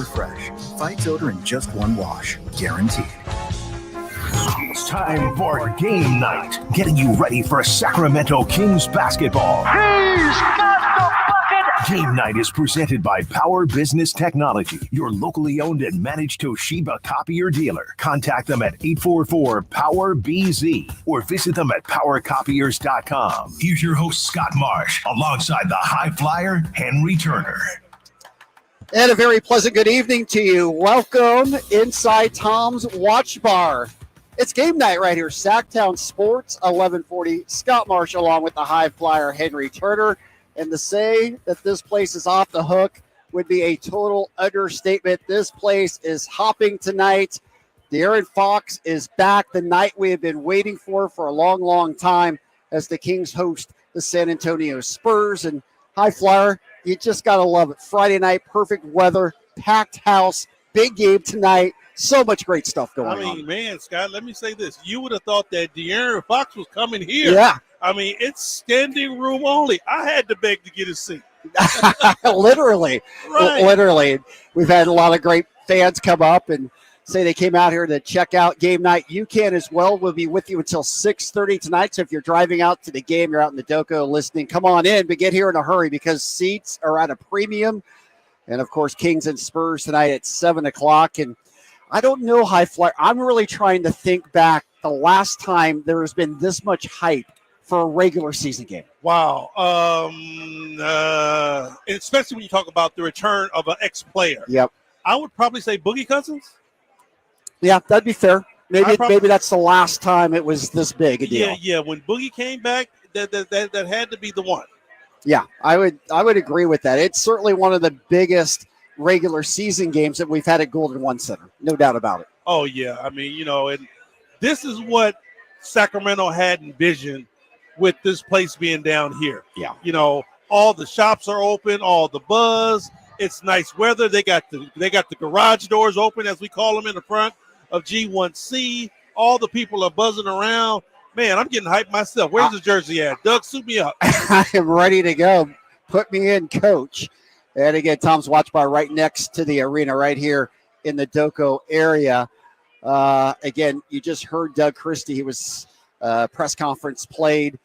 Fresh. Fights odor in just one wash. Guaranteed. It's time for game night, getting you ready for Sacramento Kings basketball. He's got the bucket! Game night is presented by Power Business Technology, your locally owned and managed Toshiba copier dealer. Contact them at 844-POWER-BZ or visit them at powercopiers.com. Here's your host, Scott Marsh, alongside the high flyer, Henry Turner. And a very pleasant good evening to you. Welcome inside Tom's Watch Bar. It's game night right here. Sacktown Sports, 1140. Scott Marsh along with the high flyer, Henry Turner. And to say that this place is off the hook would be a total understatement. This place is hopping tonight. De'Aaron Fox is back, the night we have been waiting for a long, long time, as the Kings host the San Antonio Spurs. And high flyer, you just got to love it. Friday night, perfect weather, packed house, big game tonight. So much great stuff going on. Man, Scott, let me say this. You would have thought that De'Aaron Fox was coming here. Yeah. I mean, it's standing room only. I had to beg to get a seat. Literally. Right. Literally. We've had a lot of great fans come up and say they came out here to check out game night. You can as well. We'll be with you until 6:30 tonight. So if you're driving out to the game, you're out in the Doco listening, come on in, but get here in a hurry because seats are at a premium. And, of course, Kings and Spurs tonight at 7 o'clock. And I don't know, high flyer. I'm really trying to think back the last time there has been this much hype for a regular season game. Wow. Especially when you talk about the return of an ex-player. Yep. I would probably say Boogie Cousins. Yeah, that'd be fair. Maybe that's the last time it was this big a deal. Yeah. When Boogie came back, that had to be the one. Yeah, I would agree with that. It's certainly one of the biggest regular season games that we've had at Golden One Center. No doubt about it. Oh, yeah. I mean, and this is what Sacramento had envisioned with this place being down here. Yeah. All the shops are open, all the buzz. It's nice weather. They got the garage doors open, as we call them, in the front of G1C. All the people are buzzing around. Man, I'm getting hyped myself. Where's the jersey at? Doug, suit me up. I am ready to go. Put me in, coach. And again, Tom's Watch Bar right next to the arena right here in the Doco area. Again, you just heard Doug Christie. He was press conference played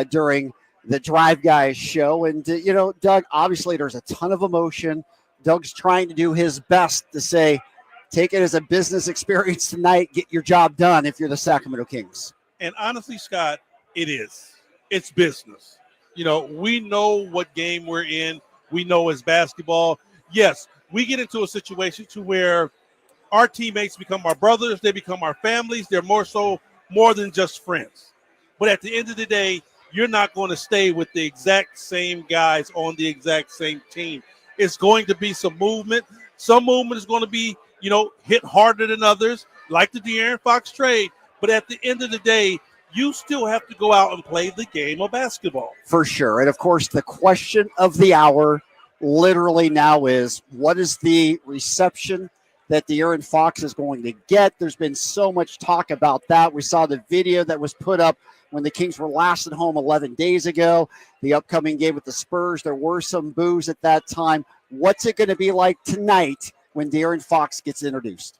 during the Drive Guys show. And, Doug, obviously there's a ton of emotion. Doug's trying to do his best to say, take it as a business experience tonight. Get your job done if you're the Sacramento Kings. And honestly, Scott, it is. It's business. We know what game we're in. We know it's basketball. Yes, we get into a situation to where our teammates become our brothers. They become our families. They're more than just friends. But at the end of the day, you're not going to stay with the exact same guys on the exact same team. It's going to be some movement. Some movement is going to be, hit harder than others, like the De'Aaron Fox trade. But at the end of the day, you still have to go out and play the game of basketball. For sure. And, of course, the question of the hour literally now is, what is the reception that De'Aaron Fox is going to get? There's been so much talk about that. We saw the video that was put up when the Kings were last at home 11 days ago. The upcoming game with the Spurs, there were some boos at that time. What's it going to be like tonight when De'Aaron Fox gets introduced?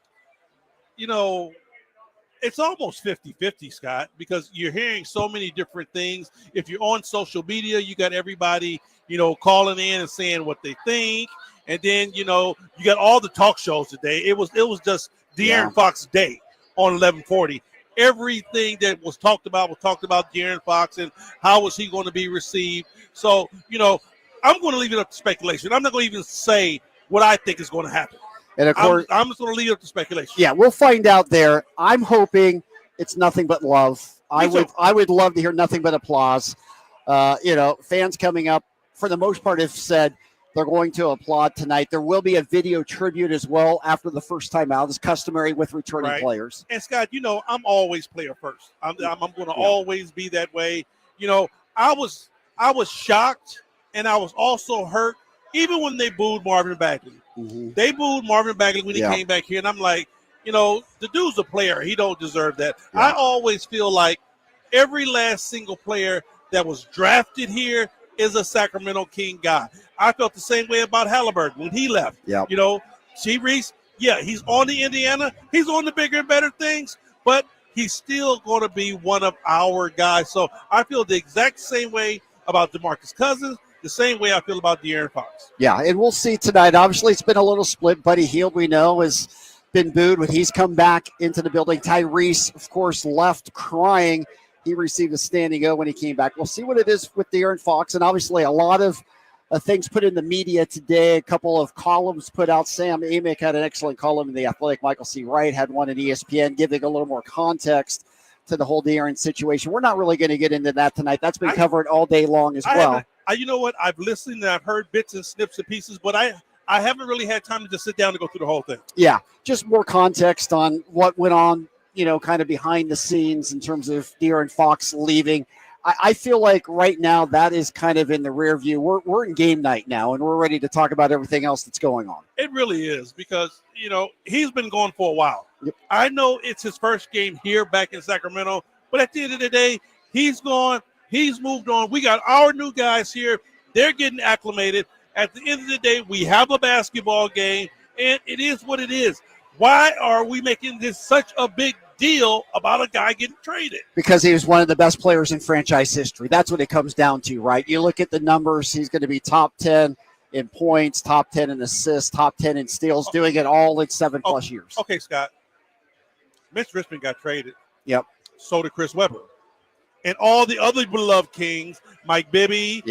It's almost 50-50, Scott, because you're hearing so many different things. If you're on social media, you got everybody, calling in and saying what they think. And then, you got all the talk shows today. It was just De'Aaron Fox Day on 1140. Everything that was talked about De'Aaron Fox and how was he going to be received. So, I'm going to leave it up to speculation. I'm not going to even say what I think is going to happen. And of course, I'm just going to leave it up to speculation. Yeah, we'll find out there. I'm hoping it's nothing but love. I would love to hear nothing but applause. Fans coming up for the most part have said they're going to applaud tonight. There will be a video tribute as well after the first time out, as customary with returning players. And Scott, I'm always player first. I'm going to always be that way. I was shocked and I was also hurt even when they booed Marvin Bagley. Mm-hmm. They booed Marvin Bagley when he came back here, and I'm like, the dude's a player. He don't deserve that. Yeah. I always feel like every last single player that was drafted here is a Sacramento King guy. I felt the same way about Halliburton when he left. Yep. T. Reese, yeah, he's on the Indiana. He's on the bigger and better things, but he's still going to be one of our guys. So I feel the exact same way about DeMarcus Cousins, the same way I feel about De'Aaron Fox. Yeah, and we'll see tonight. Obviously, it's been a little split. Buddy Hield, we know, has been booed when he's come back into the building. Tyrese, of course, left crying. He received a standing O when he came back. We'll see what it is with De'Aaron Fox, and obviously a lot of things put in the media today. A couple of columns put out. Sam Amick had an excellent column in The Athletic. Michael C. Wright had one in ESPN, giving a little more context to the whole De'Aaron situation. We're not really going to get into that tonight. That's been covered all day long as well. You know what? I've listened and I've heard bits and snips and pieces, but I haven't really had time to just sit down and go through the whole thing. Yeah, just more context on what went on, kind of behind the scenes in terms of De'Aaron Fox leaving. I feel like right now that is kind of in the rear view. We're in game night now, and we're ready to talk about everything else that's going on. It really is because, he's been gone for a while. Yep. I know it's his first game here back in Sacramento, but at the end of the day, he's gone. He's moved on. We got our new guys here. They're getting acclimated. At the end of the day, we have a basketball game, and it is what it is. Why are we making this such a big deal about a guy getting traded? Because he was one of the best players in franchise history. That's what it comes down to, right? You look at the numbers, he's going to be top 10 in points, top 10 in assists, top 10 in steals, doing it all in 7+ years. Okay, Scott. Mitch Richmond got traded. Yep. So did Chris Webber. And all the other beloved Kings, Mike Bibby,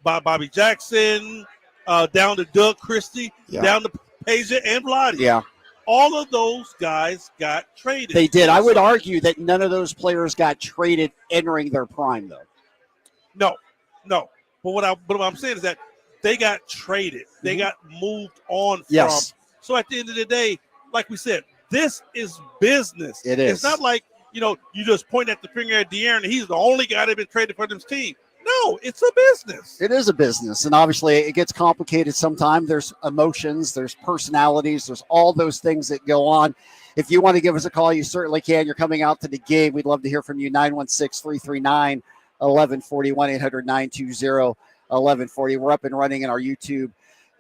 Bobby Jackson, down to Doug Christie, down to Peja and Vlade. Yeah. All of those guys got traded. They did. I would argue that none of those players got traded entering their prime, though. No. But what I'm saying is that they got traded. They got moved on from. Yes. So at the end of the day, like we said, this is business. It is. It's not like, you just point at the finger at De'Aaron and he's the only guy that's been traded for this team. No, it's a business. It is a business, and obviously it gets complicated sometimes. There's emotions, there's personalities, there's all those things that go on. If you want to give us a call, you certainly can. You're coming out to the game. We'd love to hear from you, 916-339-1140, 1-800-920-1140. We're up and running in our YouTube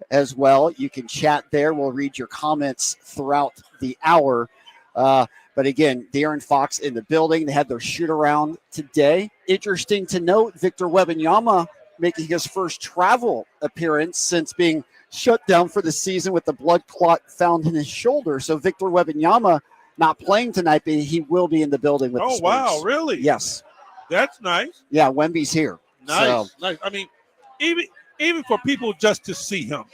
as well. You can chat there. We'll read your comments throughout the hour. But again, De'Aaron Fox in the building. They had their shoot-around today. Interesting to note, Victor Wembanyama making his first travel appearance since being shut down for the season with the blood clot found in his shoulder. So Victor Wembanyama not playing tonight, but he will be in the building with the Spurs. Wow, really? Yes. That's nice. Yeah, Wemby's here. Nice. I mean, even for people just to see him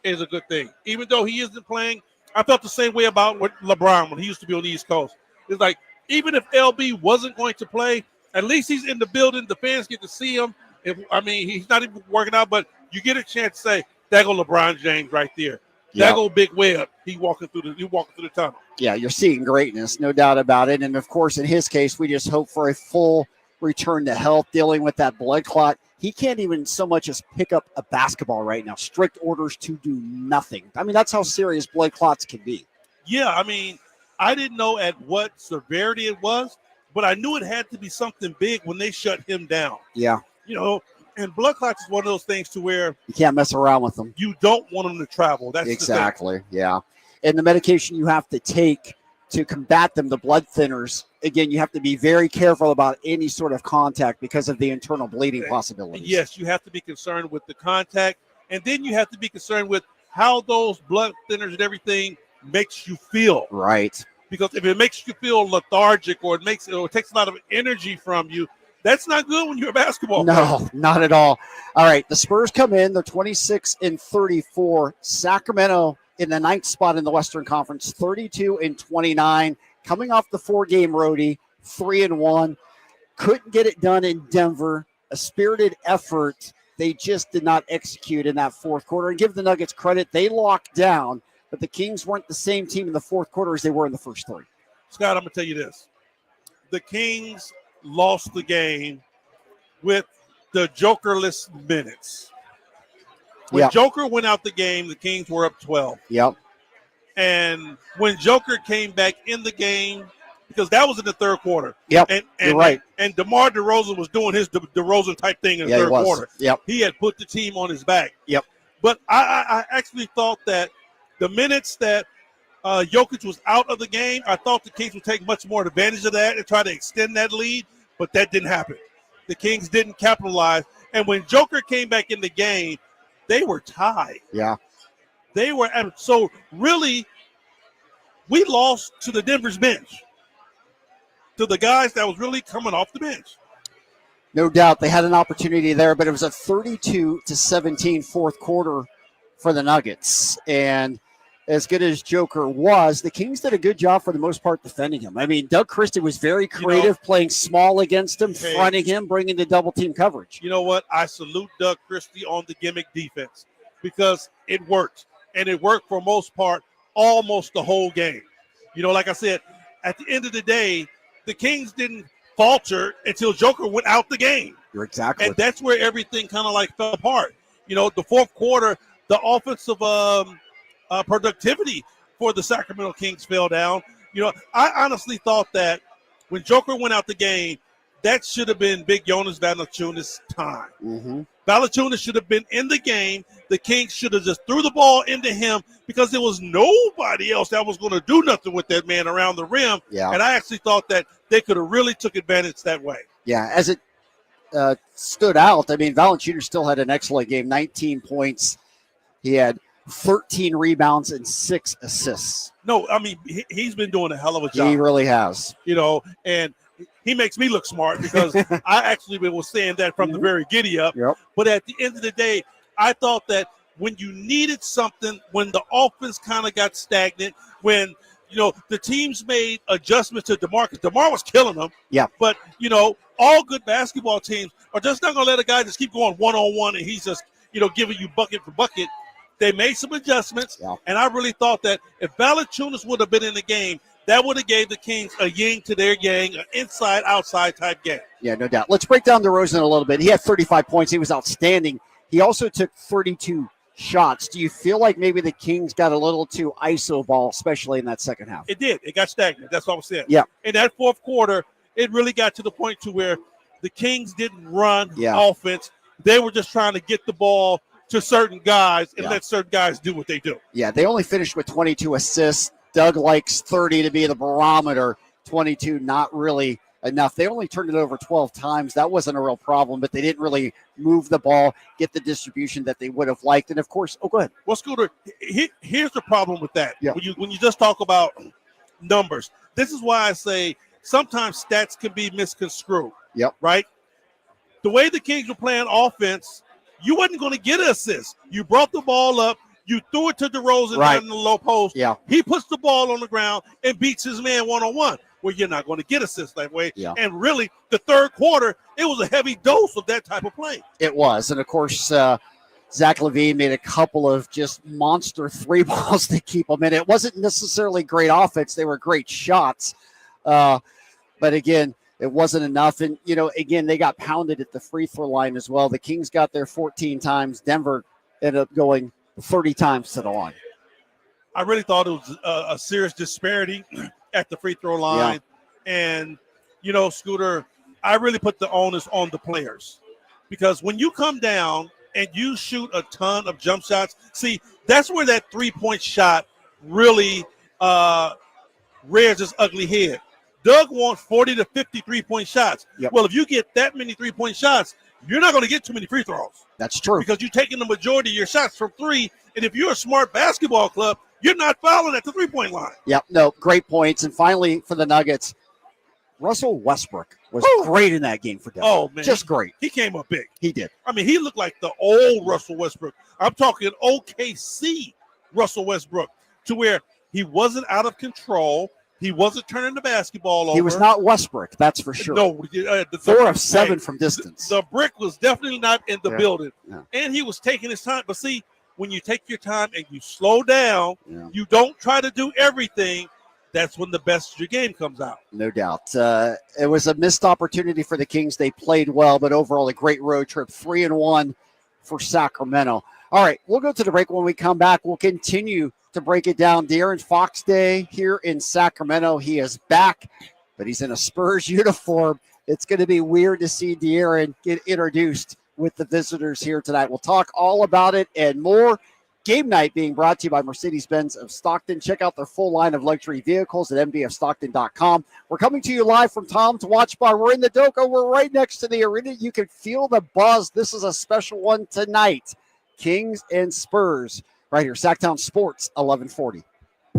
is a good thing. Even though he isn't playing, I felt the same way about with LeBron when he used to be on the East Coast. It's like, even if LB wasn't going to play, at least he's in the building. The fans get to see him. He's not even working out, but you get a chance to say, there go LeBron James right there. There go Big Webb. He walking through the tunnel. Yeah, you're seeing greatness, no doubt about it. And, of course, in his case, we just hope for a full return to health, dealing with that blood clot. He can't even so much as pick up a basketball right now. Strict orders to do nothing. I mean, that's how serious blood clots can be. Yeah, I mean, I didn't know at what severity it was, but I knew it had to be something big when they shut him down. Yeah. And blood clots is one of those things to where you can't mess around with them. You don't want them to travel. That's exactly. Yeah. And the medication you have to take to combat them, the blood thinners, again, you have to be very careful about any sort of contact because of the internal bleeding possibilities. Yes, you have to be concerned with the contact, and then you have to be concerned with how those blood thinners and everything makes you feel. Right. Because if it makes you feel lethargic or it takes a lot of energy from you, that's not good when you're a basketball player. No, not at all. All right, the Spurs come in. They're 26-34. Sacramento in the 9th spot in the Western Conference, 32-29. Coming off the 4-game roadie, 3-1. Couldn't get it done in Denver. A spirited effort. They just did not execute in that fourth quarter. And give the Nuggets credit, they locked down. But the Kings weren't the same team in the fourth quarter as they were in the first three. Scott, I'm going to tell you this. The Kings lost the game with the jokerless minutes. When Joker went out the game, the Kings were up 12. Yep. And when Joker came back in the game, because that was in the third quarter. Yep. And you're right. And DeMar DeRozan was doing his DeRozan type thing in the third quarter. Yep. He had put the team on his back. Yep. But I actually thought that The minutes that Jokic was out of the game, I thought the Kings would take much more advantage of that and try to extend that lead, but that didn't happen. The Kings didn't capitalize. And when Joker came back in the game, they were tied. Yeah. They were – so really, we lost to the Denver's bench, to the guys that was really coming off the bench. No doubt they had an opportunity there, but it was a 32-17 fourth quarter for the Nuggets. And as good as Joker was, the Kings did a good job for the most part defending him. I mean, Doug Christie was very creative, playing small against him, fronting him, bringing the double team coverage. You know what? I salute Doug Christie on the gimmick defense because it worked. And it worked for most part almost the whole game. You know, like I said, at the end of the day, the Kings didn't falter until Joker went out the game. You're exactly. And that's where everything kind of like fell apart. You know, the fourth quarter, the offensive productivity for the Sacramento Kings fell down. You know, I honestly thought that when Joker went out the game, that should have been Big Jonas Valanciunas' time. Mm-hmm. Valanciunas should have been in the game. The Kings should have just threw the ball into him because there was nobody else that was going to do nothing with that man around the rim. Yeah. And I actually thought that they could have really took advantage that way. Yeah, as it stood out, I mean, Valanciunas still had an excellent game, 19 points. He had 13 rebounds and 6 assists. No, I mean, he's been doing a hell of a job. He really has. You know, and he makes me look smart because I actually was saying that from the very giddy up. Yep. But at the end of the day, I thought that when you needed something, when the offense kind of got stagnant, when, you know, the teams made adjustments to DeMar, because DeMar was killing them. Yeah. But, you know, all good basketball teams are just not going to let a guy just keep going one-on-one and he's just, you know, giving you bucket for bucket. They made some adjustments, and I really thought that if Valanciunas would have been in the game, that would have gave the Kings a yin to their yang, an inside-outside type game. Yeah, no doubt. Let's break down DeRozan a little bit. He had 35 points. He was outstanding. He also took 32 shots. Do you feel like maybe the Kings got a little too iso ball, especially in that second half? It did. It got stagnant. That's what I was saying. Yeah. In that fourth quarter, it really got to the point to where the Kings didn't run offense. They were just trying to get the ball to certain guys and let certain guys do what they do. Yeah, they only finished with 22 assists. Doug likes 30 to be the barometer. 22, not really enough. They only turned it over 12 times. That wasn't a real problem, but they didn't really move the ball, get the distribution that they would have liked. And, of course, go ahead. Well, Scooter, here's the problem with that. Yeah. When you just talk about numbers, this is why I say sometimes stats can be misconstrued. Yep. Right? The way the Kings were playing offense, you wasn't going to get an assist. You brought the ball up. You threw it to DeRozan down in the low post. Yeah. He puts the ball on the ground and beats his man one-on-one. Well, you're not going to get assists that way. Yeah. And really, the third quarter, it was a heavy dose of that type of play. It was. And, of course, Zach LaVine made a couple of just monster 3 balls to keep them in. It wasn't necessarily great offense. They were great shots. But, again, it wasn't enough. And, you know, again, they got pounded at the free throw line as well. The Kings got there 14 times. Denver ended up going 30 times to the line. I really thought it was a serious disparity at the free throw line. Yeah. And, you know, Scooter, I really put the onus on the players. Because when you come down and you shoot a ton of jump shots, see, that's where that three-point shot really rears its ugly head. Doug wants 40 to 50 three-point shots. Yep. Well, if you get that many three-point shots, you're not going to get too many free throws. That's true. Because you're taking the majority of your shots from three, and if you're a smart basketball club, you're not fouling at the three-point line. Yep, no, great points. And finally, for the Nuggets, Russell Westbrook was great in that game for Denver. Oh, man. Just great. He came up big. He did. I mean, he looked like the old Russell Westbrook. I'm talking OKC Russell Westbrook, to where he wasn't out of control. He wasn't turning the basketball over. He was not Westbrook, that's for sure. No. 4 of 7 from distance. The brick was definitely not in the building. Yeah. And he was taking his time. But see, when you take your time and you slow down, you don't try to do everything, that's when the best of your game comes out. No doubt. It was a missed opportunity for the Kings. They played well, but overall a great road trip. 3-1 for Sacramento. All right, we'll go to the break. When we come back, we'll continue to break it down. De'Aaron Fox Day here in Sacramento. He is back, but he's in a Spurs uniform. It's going to be weird to see De'Aaron get introduced with the visitors here tonight. We'll talk all about it and more. Game Night being brought to you by Mercedes-Benz of Stockton. Check out their full line of luxury vehicles at mbofstockton.com. We're coming to you live from Tom's Watch Bar. We're in the Doco. We're right next to the arena. You can feel the buzz. This is a special one tonight. Kings and Spurs right here. Sacktown Sports, 1140.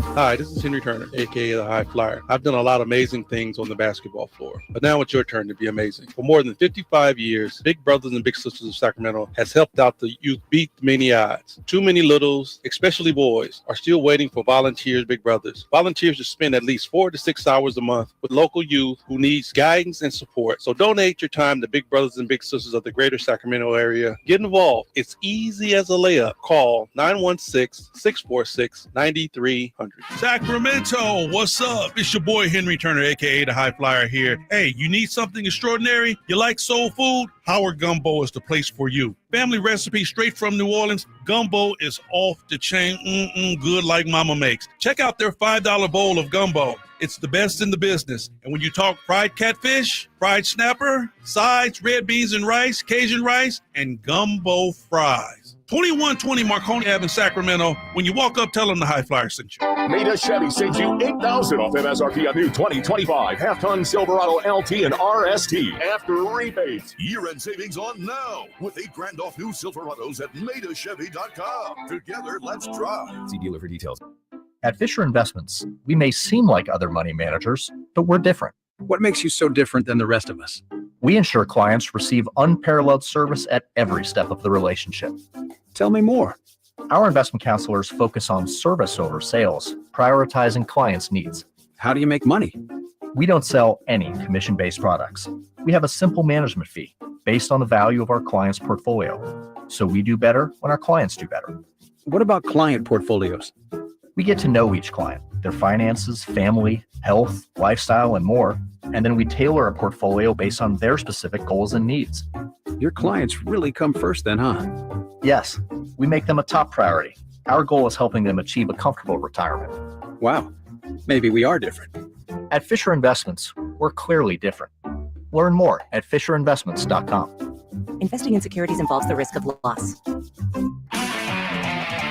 Hi, this is Henry Turner, a.k.a. the High Flyer. I've done a lot of amazing things on the basketball floor, but now it's your turn to be amazing. For more than 55 years, Big Brothers and Big Sisters of Sacramento has helped out the youth beat many odds. Too many littles, especially boys, are still waiting for volunteers, Big Brothers. Volunteers to spend at least 4 to 6 hours a month with local youth who needs guidance and support. So donate your time to Big Brothers and Big Sisters of the greater Sacramento area. Get involved. It's easy as a layup. Call 916-646-9300. Sacramento, what's up? It's your boy Henry Turner, aka the High Flyer here. Hey, you need something extraordinary? You like soul food? Howard Gumbo is the place for you. Family recipe straight from New Orleans. Gumbo is off the chain, good like mama makes. Check out their $5 bowl of gumbo. It's the best in the business. And when you talk fried catfish, fried snapper, sides, red beans and rice, Cajun rice, and gumbo fries. 2120 Marconi Ave in Sacramento. When you walk up, tell them the High Flyer sent you. Meda Chevy saves you $8,000 off MSRP on new 2025 half-ton Silverado LT and RST after rebates. Year-end savings on now with $8,000 off new Silverados at MedaChevy.com. Together, let's drive. See dealer for details. At Fisher Investments, we may seem like other money managers, but we're different. What makes you so different than the rest of us? We ensure clients receive unparalleled service at every step of the relationship. Tell me more. Our investment counselors focus on service over sales, prioritizing clients' needs. How do you make money? We don't sell any commission-based products. We have a simple management fee based on the value of our client's portfolio. So we do better when our clients do better. What about client portfolios? We get to know each client, their finances, family, health, lifestyle, and more. And then we tailor a portfolio based on their specific goals and needs. Your clients really come first then, huh? Yes, we make them a top priority. Our goal is helping them achieve a comfortable retirement. Wow, maybe we are different. At Fisher Investments, we're clearly different. Learn more at FisherInvestments.com. Investing in securities involves the risk of loss.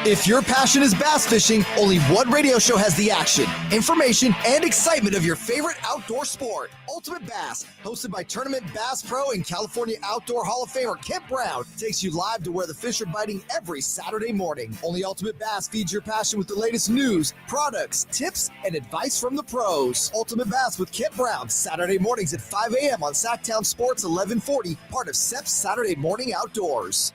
If your passion is bass fishing, only one radio show has the action, information, and excitement of your favorite outdoor sport. Ultimate Bass, hosted by Tournament Bass Pro and California Outdoor Hall of Famer Kent Brown, takes you live to where the fish are biting every Saturday morning. Only Ultimate Bass feeds your passion with the latest news, products, tips, and advice from the pros. Ultimate Bass with Kent Brown, Saturday mornings at 5 a.m. on Sacktown Sports 1140, part of SEP's Saturday Morning Outdoors.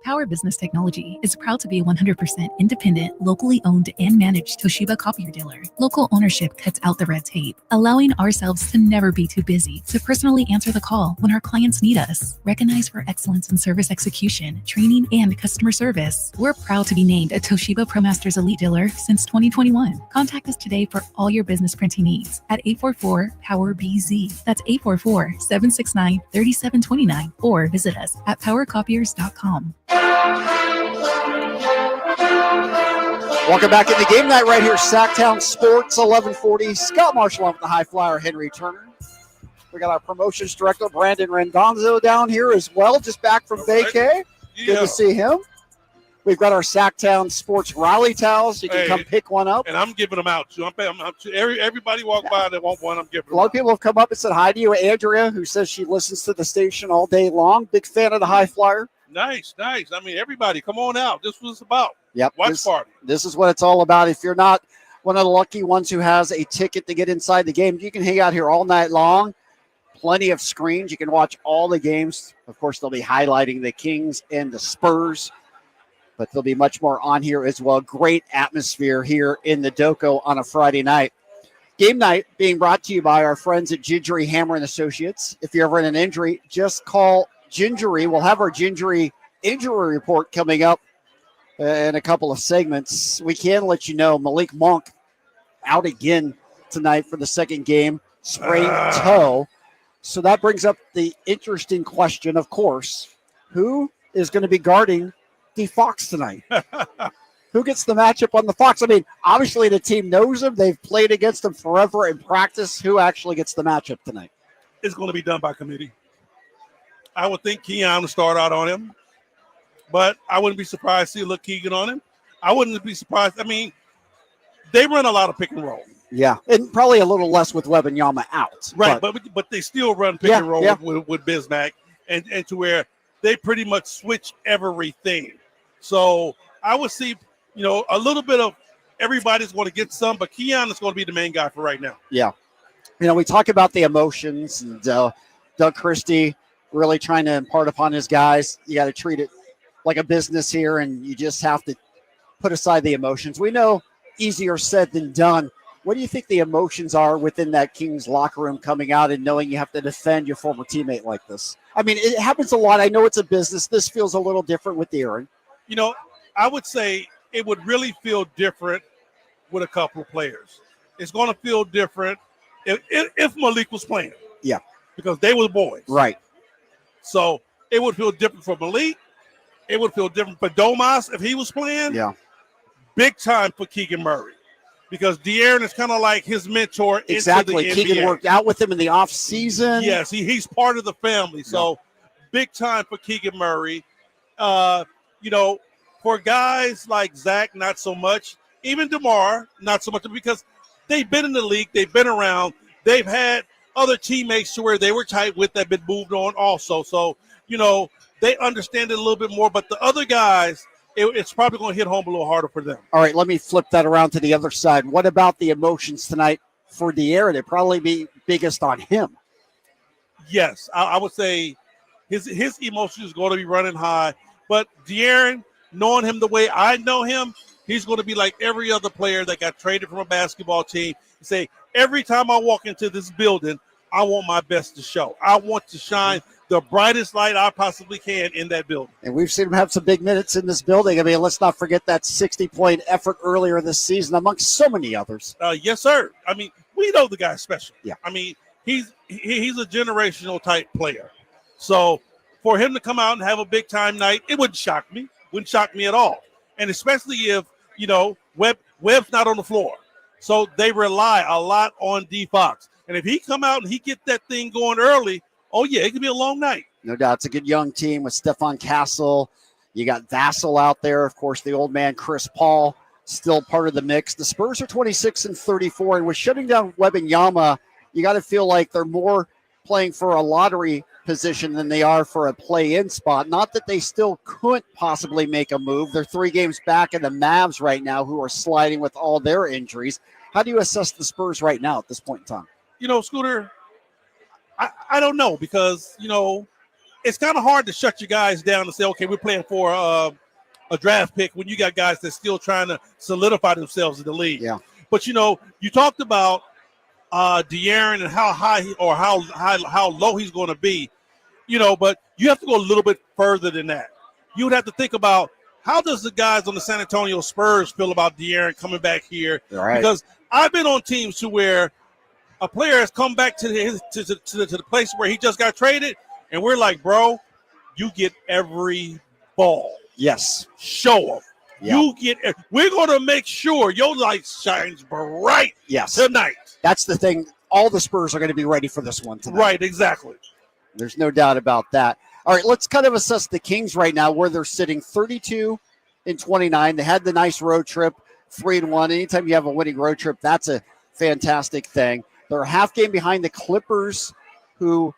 Power Business Technology is proud to be a 100% independent, locally owned and managed Toshiba copier dealer. Local ownership cuts out the red tape, allowing ourselves to never be too busy to personally answer the call when our clients need us. Recognized for excellence in service execution, training, and customer service, we're proud to be named a Toshiba ProMasters Elite Dealer since 2021. Contact us today for all your business printing needs at 844-POWER-BZ. That's 844-769-3729, or visit us at powercopiers.com. Welcome back into Game Night right here, Sacktown Sports 1140. Scott Marshall on the High Flyer, Henry Turner. We got our promotions director, Brandon Rendonzo, down here as well, just back from vacay. Good to see him. We've got our Sacktown Sports rally towels. You can come pick one up. And I'm giving them out, too. Everybody walk by that want one, I'm giving them A lot of people have come up and said hi to you. Andrea, who says she listens to the station all day long. Big fan of the High Flyer. Nice. I mean, everybody, come on out. This was about. Yep. Watch party. This is what it's all about. If you're not one of the lucky ones who has a ticket to get inside the game, you can hang out here all night long. Plenty of screens. You can watch all the games. Of course, they'll be highlighting the Kings and the Spurs, but there'll be much more on here as well. Great atmosphere here in the Doco on a Friday night. Game Night being brought to you by our friends at Gingery Hammer and Associates. If you're ever in an injury, just call Gingery. We'll have our Gingery injury report coming up in a couple of segments. We can let you know Malik Monk out again tonight for the second game, sprained toe. So that brings up the interesting question, of course, who is going to be guarding the Fox tonight? Who gets the matchup on the Fox? I mean, obviously the team knows him. They've played against him forever in practice. Who actually gets the matchup tonight? It's going to be done by committee. I would think Keon will start out on him, but I wouldn't be surprised to see Keegan on him. I wouldn't be surprised. I mean, they run a lot of pick and roll. Yeah, and probably a little less with Wembanyama out. Right, but they still run pick and roll with Bismack, and to where they pretty much switch everything. So I would see, a little bit of everybody's going to get some, but Keon is going to be the main guy for right now. Yeah. We talk about the emotions, and Doug Christie really trying to impart upon his guys. You got to treat it like a business here, and you just have to put aside the emotions. We know easier said than done. What do you think the emotions are within that Kings locker room coming out and knowing you have to defend your former teammate like this? I mean, it happens a lot. I know it's a business. This feels a little different with De'Aaron. I would say it would really feel different with a couple of players. It's going to feel different if Malik was playing. Yeah. Because they were boys. Right. So it would feel different for Malik. It would feel different for Domas if he was playing. Yeah. Big time for Keegan Murray. Because De'Aaron is kind of like his mentor. Exactly. Into the Keegan NBA. worked out with him in the offseason. Yes, he's part of the family. So big time for Keegan Murray. For guys like Zach, not so much. Even DeMar, not so much, because they've been in the league. They've been around. They've had other teammates to where they were tight with that have been moved on also. So, they understand it a little bit more. But the other guys, it's probably going to hit home a little harder for them. All right, let me flip that around to the other side. What about the emotions tonight for De'Aaron? It'd probably be biggest on him. Yes, I would say his emotions is going to be running high. But De'Aaron, knowing him the way I know him, he's going to be like every other player that got traded from a basketball team. Say, every time I walk into this building, I want my best to show. I want to shine the brightest light I possibly can in that building. And we've seen him have some big minutes in this building. I mean, let's not forget that 60-point effort earlier this season amongst so many others. Yes, sir. I mean, we know the guy's special. Yeah. I mean, he's a generational type player. So for him to come out and have a big time night, it wouldn't shock me. Wouldn't shock me at all. And especially if, Webb's not on the floor. So they rely a lot on D Fox. And if he come out and he get that thing going early, oh, yeah, it could be a long night. No doubt. It's a good young team with Stephon Castle. You got Vassell out there. Of course, the old man, Chris Paul, still part of the mix. The Spurs are 26-34. And with shutting down Wembanyama, you got to feel like they're more playing for a lottery position than they are for a play-in spot. Not that they still couldn't possibly make a move. They're 3 games back in the Mavs right now, who are sliding with all their injuries. How do you assess the Spurs right now at this point in time? Scooter, I don't know, because, it's kind of hard to shut you guys down and say, okay, we're playing for a draft pick when you got guys that's still trying to solidify themselves in the league. Yeah. But, you talked about De'Aaron and how high or how low he's going to be, but you have to go a little bit further than that. You would have to think about, how does the guys on the San Antonio Spurs feel about De'Aaron coming back here? Right. Because I've been on teams to where a player has come back to the place where he just got traded, and we're like, bro, you get every ball. Yes. Show them. Yeah. We're going to make sure your light shines bright tonight. That's the thing. All the Spurs are going to be ready for this one tonight. Right, exactly. There's no doubt about that. All right, let's kind of assess the Kings right now, where they're sitting 32-29. They had the nice road trip, 3-1. Anytime you have a winning road trip, that's a fantastic thing. They're a half game behind the Clippers, who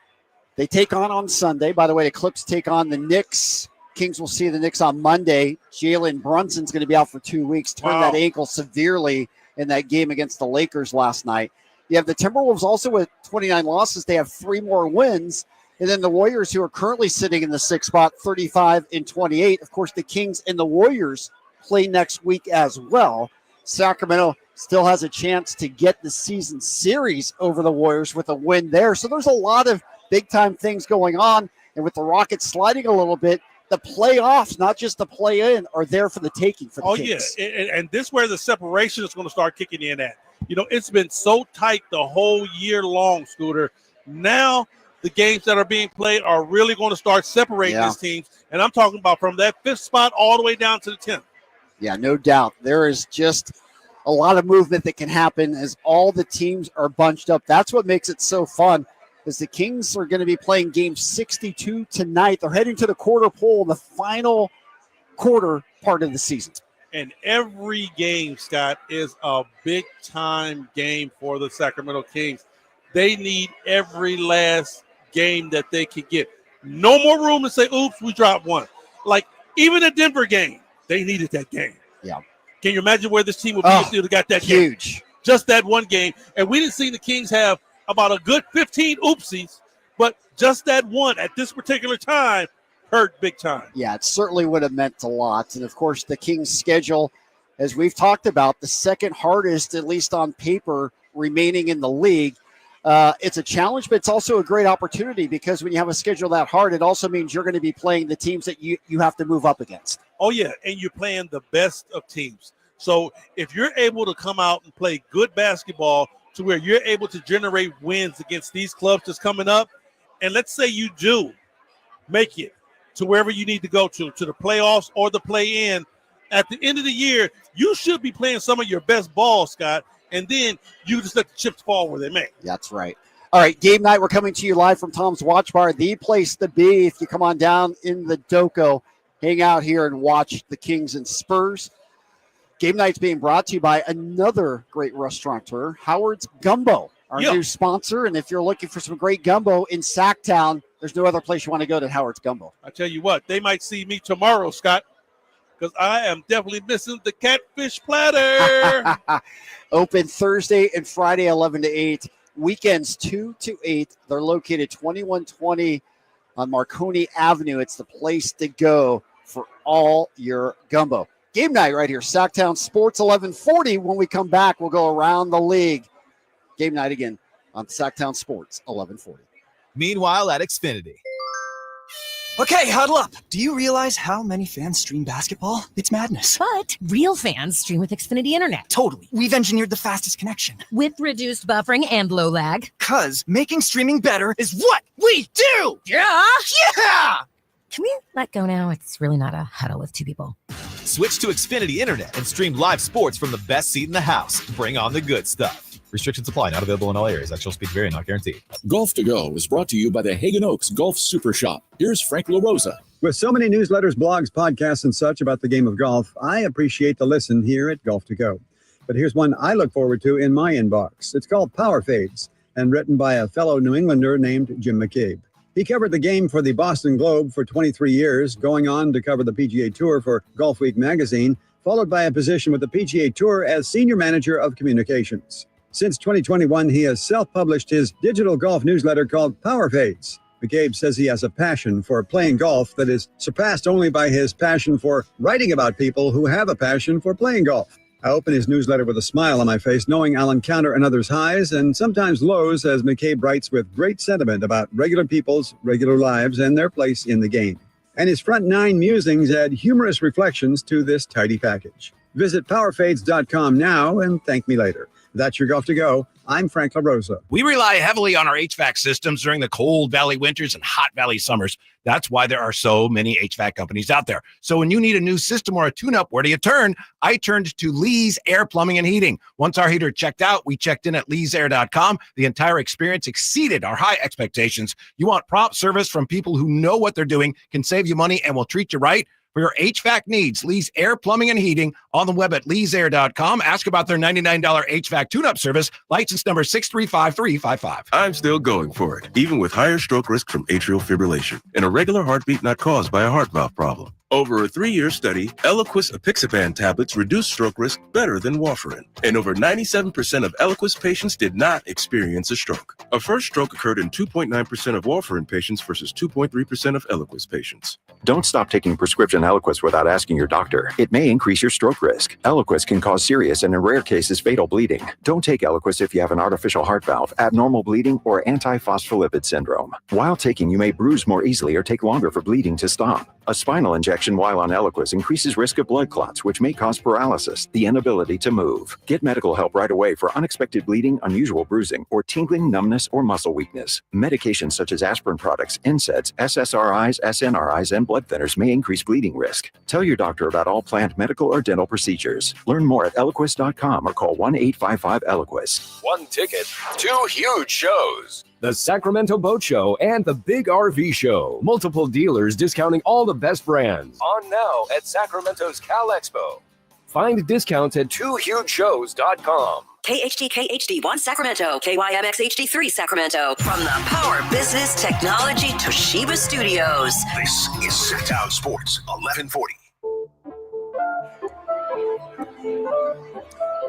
they take on Sunday. By the way, the Clips take on the Knicks. Kings will see the Knicks on Monday. Jalen Brunson's going to be out for 2 weeks, turned that ankle severely in that game against the Lakers last night. You have the Timberwolves also with 29 losses. They have 3 more wins. And then the Warriors, who are currently sitting in the 6th spot, 35-28. Of course, the Kings and the Warriors play next week as well. Sacramento still has a chance to get the season series over the Warriors with a win there. So there's a lot of big-time things going on. And with the Rockets sliding a little bit, the playoffs, not just the play-in, are there for the taking for the Kings. Yeah, and this is where the separation is going to start kicking in at. It's been so tight the whole year long, Scooter. Now the games that are being played are really going to start separating these teams. And I'm talking about from that 5th spot all the way down to the 10th. Yeah, no doubt. There is just a lot of movement that can happen as all the teams are bunched up. That's what makes it so fun, is the Kings are going to be playing game 62 tonight. They're heading to the quarter pole, the final quarter part of the season. And every game, Scott, is a big-time game for the Sacramento Kings. They need every last game that they can get. No more room to say, oops, we dropped one. Like, even the Denver game, they needed that game. Yeah. Can you imagine where this team would be if they would have got that huge game? Just that one game. And we didn't see the Kings have about a good 15 oopsies, but just that one at this particular time hurt big time. Yeah, it certainly would have meant a lot. And, of course, the Kings' schedule, as we've talked about, the second hardest, at least on paper, remaining in the league. It's a challenge, but it's also a great opportunity because when you have a schedule that hard, it also means you're going to be playing the teams that you have to move up against. Oh, yeah, and you're playing the best of teams. So if you're able to come out and play good basketball to where you're able to generate wins against these clubs that's coming up, and let's say you do make it to wherever you need to go to the playoffs or the play-in, at the end of the year, you should be playing some of your best ball, Scott, and then you just let the chips fall where they may. That's right. All right, game night. We're coming to you live from Tom's Watch Bar, the place to be. If you come on down in the Doco, hang out here and watch the Kings and Spurs. Game night's being brought to you by another great restaurateur, Howard's Gumbo, our new sponsor. And if you're looking for some great gumbo in Sacktown, there's no other place you want to go than Howard's Gumbo. I tell you what, they might see me tomorrow, Scott, because I am definitely missing the catfish platter. Open Thursday and Friday, 11 to 8. Weekends, 2 to 8. They're located 2120 on Marconi Avenue. It's the place to go for all your gumbo. Game night right here, Sacktown Sports 1140. When we come back, we'll go around the league. Game night again on Sacktown Sports 1140. Meanwhile at Xfinity. Okay, huddle up. Do you realize how many fans stream basketball? It's madness. But real fans stream with Xfinity Internet. Totally. We've engineered the fastest connection. With reduced buffering and low lag. 'Cause making streaming better is what we do! Yeah! Yeah! Can we let go now? It's really not a huddle with two people. Switch to Xfinity Internet and stream live sports from the best seat in the house. Bring on the good stuff. Restrictions apply. Not available in all areas. Actual speed vary, not guaranteed. Golf to Go is brought to you by the Hagen Oaks Golf Super Shop. Here's Frank LaRosa. With so many newsletters, blogs, podcasts, and such about the game of golf, I appreciate the listen here at Golf to Go. But here's one I look forward to in my inbox. It's called Power Fades and written by a fellow New Englander named Jim McCabe. He covered the game for the Boston Globe for 23 years, going on to cover the PGA Tour for Golf Week magazine, followed by a position with the PGA Tour as Senior Manager of Communications. Since 2021, he has self-published his digital golf newsletter called Power Fades. McCabe says he has a passion for playing golf that is surpassed only by his passion for writing about people who have a passion for playing golf. I open his newsletter with a smile on my face, knowing I'll encounter another's highs and sometimes lows, as McCabe writes with great sentiment about regular people's regular lives and their place in the game. And his front 9 musings add humorous reflections to this tidy package. Visit powerfades.com now and thank me later. That's your Golf to Go. I'm Frank LaRosa. We rely heavily on our HVAC systems during the cold valley winters and hot valley summers. That's why there are so many HVAC companies out there. So when you need a new system or a tune-up, where do you turn? I turned to Lee's Air Plumbing and Heating. Once our heater checked out, we checked in at leesair.com. The entire experience exceeded our high expectations. You want prompt service from people who know what they're doing, can save you money, and will treat you right? For your HVAC needs, Lee's Air Plumbing and Heating, on the web at leesair.com. Ask about their $99 HVAC tune-up service, license number 635355. I'm still going for it, even with higher stroke risk from atrial fibrillation and a regular heartbeat not caused by a heart valve problem. Over a 3-year study, Eliquis apixaban tablets reduced stroke risk better than warfarin, and over 97% of Eliquis patients did not experience a stroke. A first stroke occurred in 2.9% of warfarin patients versus 2.3% of Eliquis patients. Don't stop taking prescription Eliquis without asking your doctor. It may increase your stroke risk. Eliquis can cause serious and in rare cases fatal bleeding. Don't take Eliquis if you have an artificial heart valve, abnormal bleeding, or antiphospholipid syndrome. While taking, you may bruise more easily or take longer for bleeding to stop. A spinal injection while on Eliquis increases risk of blood clots, which may cause paralysis, the inability to move. Get medical help right away for unexpected bleeding, unusual bruising, or tingling, numbness, or muscle weakness. Medications such as aspirin products, NSAIDs, SSRIs, SNRIs, and blood thinners may increase bleeding risk. Tell your doctor about all planned medical or dental procedures. Learn more at Eliquis.com or call 1-855-ELIQUIS. One ticket, 2 huge shows. The Sacramento Boat Show and the Big RV Show. Multiple dealers discounting all the best brands. On now at Sacramento's Cal Expo. Find discounts at twohugeshows.com. KHD1 Sacramento, KYMX HD3 Sacramento. From the Power Business Technology Toshiba Studios. This is Sacktown Sports 1140.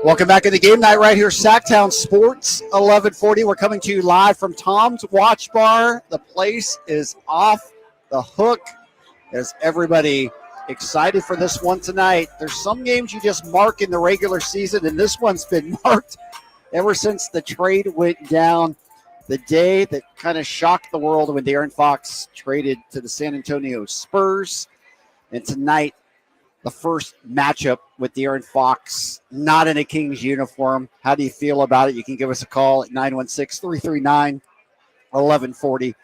Welcome back to the game night right here, Sacktown Sports 1140. We're coming to you live from Tom's Watch Bar. The place is off the hook as everybody excited for this one tonight. There's some games you just mark in the regular season, and this one's been marked ever since the trade went down. The day that kind of shocked the world when De'Aaron Fox traded to the San Antonio Spurs. And tonight, the first matchup with De'Aaron Fox, not in a Kings uniform. How do you feel about it? You can give us a call at 916-339-1140.